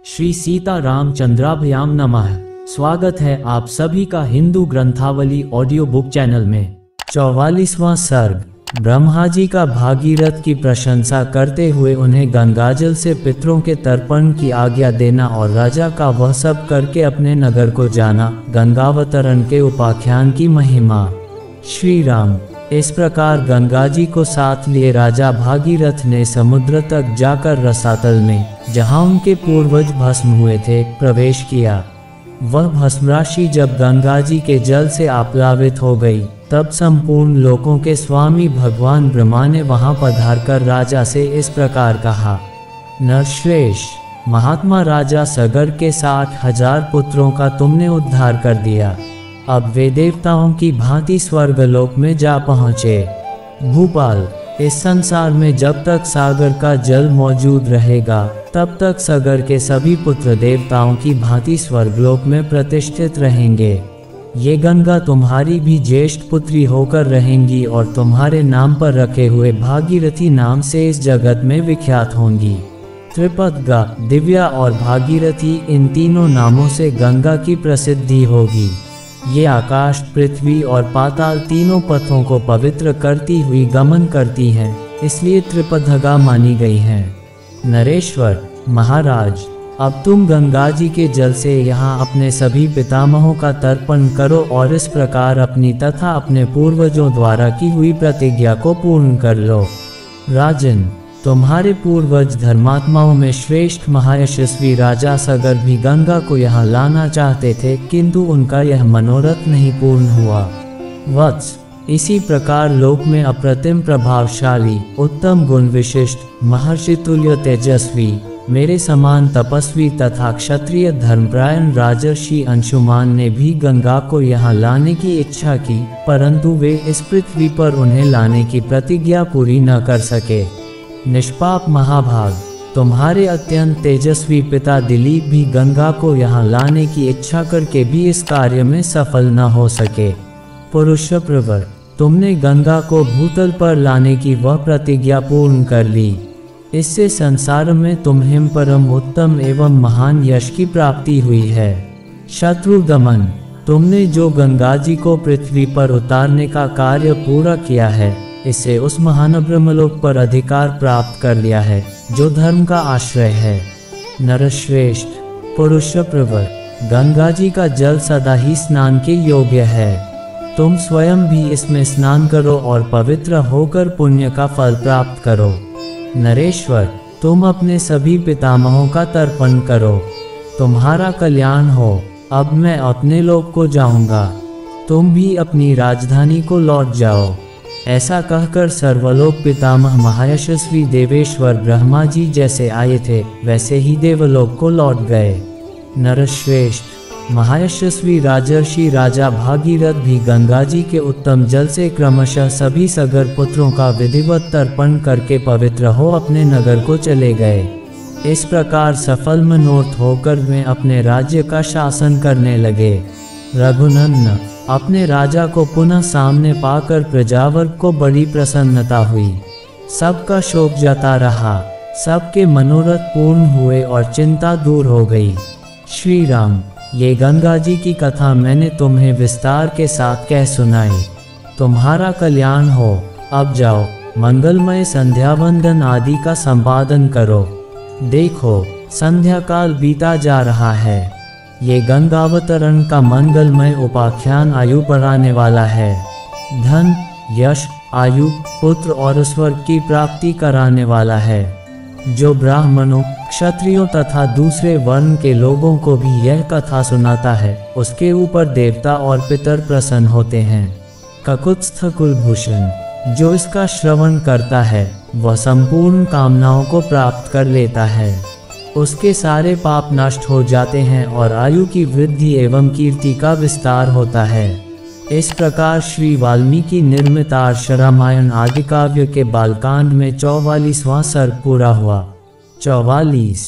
श्री सीता रामचंद्राभ्याम नमः। स्वागत है आप सभी का हिंदू ग्रंथावली ऑडियो बुक चैनल में। 44वां सर्ग। ब्रह्मा जी का भागीरथ की प्रशंसा करते हुए उन्हें गंगाजल से पितरों के तर्पण की आज्ञा देना और राजा का वह सब करके अपने नगर को जाना। गंगावतरण के उपाख्यान की महिमा। श्री राम इस प्रकार गंगा जी को साथ लिए राजा भागीरथ ने समुद्र तक जाकर रसातल में, जहाँ उनके पूर्वज भस्म हुए थे, प्रवेश किया। वह भस्म राशि जब गंगा जी के जल से आप्लावित हो गई, तब संपूर्ण लोकों के स्वामी भगवान ब्रह्मा ने वहां पधार कर राजा से इस प्रकार कहा। नरश्रेष्ठ, महात्मा राजा सगर के 60,000 पुत्रों का तुमने उद्धार कर दिया। अब वे देवताओं की भांति स्वर्गलोक में जा पहुँचे। भूपाल, इस संसार में जब तक सागर का जल मौजूद रहेगा, तब तक सागर के सभी पुत्र देवताओं की भांति स्वर्गलोक में प्रतिष्ठित रहेंगे। ये गंगा तुम्हारी भी ज्येष्ठ पुत्री होकर रहेंगी और तुम्हारे नाम पर रखे हुए भागीरथी नाम से इस जगत में विख्यात होंगी। त्रिपदगा, दिव्या और भागीरथी, इन तीनों नामों से गंगा की प्रसिद्धि होगी। ये आकाश, पृथ्वी और पाताल तीनों पथों को पवित्र करती हुई गमन करती हैं, इसलिए त्रिपदगा मानी गई हैं। नरेश्वर महाराज, अब तुम गंगा जी के जल से यहाँ अपने सभी पितामहों का तर्पण करो और इस प्रकार अपनी तथा अपने पूर्वजों द्वारा की हुई प्रतिज्ञा को पूर्ण कर लो। राजन, तुम्हारे पूर्वज धर्मात्माओं में श्रेष्ठ महायशस्वी राजा सगर भी गंगा को यहाँ लाना चाहते थे, किंतु उनका यह मनोरथ नहीं पूर्ण हुआ। वत्स, इसी प्रकार लोक में अप्रतिम प्रभावशाली, उत्तम गुण विशिष्ट, महर्षि तुल्य तेजस्वी, मेरे समान तपस्वी तथा क्षत्रिय धर्मपरायण राजर्षि अंशुमान ने भी गंगा को यहाँ लाने की इच्छा की, परंतु वे इस पृथ्वी पर उन्हें लाने की प्रतिज्ञा पूरी न कर सके। निष्पाप महाभाग, तुम्हारे अत्यंत तेजस्वी पिता दिलीप भी गंगा को यहाँ लाने की इच्छा करके भी इस कार्य में सफल न हो सके। पुरुष प्रवर, तुमने गंगा को भूतल पर लाने की वह प्रतिज्ञा पूर्ण कर ली। इससे संसार में तुम्हें परम उत्तम एवं महान यश की प्राप्ति हुई है। शत्रु दमन, तुमने जो गंगा जी को पृथ्वी पर उतारने का कार्य पूरा किया है, इससे उस महान ब्रह्मलोक पर अधिकार प्राप्त कर लिया है, जो धर्म का आश्रय है। नरश्रेष्ठ, पुरुष प्रवर, गंगा जी का जल सदा ही स्नान के योग्य है। तुम स्वयं भी इसमें स्नान करो और पवित्र होकर पुण्य का फल प्राप्त करो। नरेश्वर, तुम अपने सभी पितामहों का तर्पण करो, तुम्हारा कल्याण हो। अब मैं अपने लोक को जाऊंगा, तुम भी अपनी राजधानी को लौट जाओ। ऐसा कहकर सर्वलोक पितामह महायशस्वी देवेश्वर ब्रह्मा जी जैसे आए थे, वैसे ही देवलोक को लौट गए। नरश्रेष्ठ, महायशस्वी राजर्षि राजा भागीरथ भी गंगा जी के उत्तम जल से क्रमशः सभी सगर पुत्रों का विधिवत तर्पण करके पवित्र हो अपने नगर को चले गए। इस प्रकार सफल मनोरथ होकर वे अपने राज्य का शासन करने लगे। रघुनंदन, अपने राजा को पुनः सामने पाकर प्रजावर्ग को बड़ी प्रसन्नता हुई। सबका शोक जाता रहा, सबके मनोरथ पूर्ण हुए और चिंता दूर हो गई। श्री राम, ये गंगा जी की कथा मैंने तुम्हें विस्तार के साथ कह सुनाई। तुम्हारा कल्याण हो। अब जाओ, मंगलमय संध्या वंदन आदि का संपादन करो। देखो, संध्या काल बीता जा रहा है। ये गंगावतरण का मंगलमय उपाख्यान आयु बढ़ाने वाला है। धन, यश, आयु, पुत्र और स्वर्ग की प्राप्ति कराने वाला है। जो ब्राह्मणों, क्षत्रियों तथा दूसरे वर्ण के लोगों को भी यह कथा सुनाता है, उसके ऊपर देवता और पितर प्रसन्न होते हैं। ककुत्स्थ कुलभूषण, जो इसका श्रवण करता है, वह संपूर्ण कामनाओं को प्राप्त कर लेता है। उसके सारे पाप नष्ट हो जाते हैं और आयु की वृद्धि एवं कीर्ति का विस्तार होता है। इस प्रकार श्री वाल्मीकि निर्मित आर्ष रामायण आदि काव्य के बालकांड में 44वां सर्ग पूरा हुआ। 44।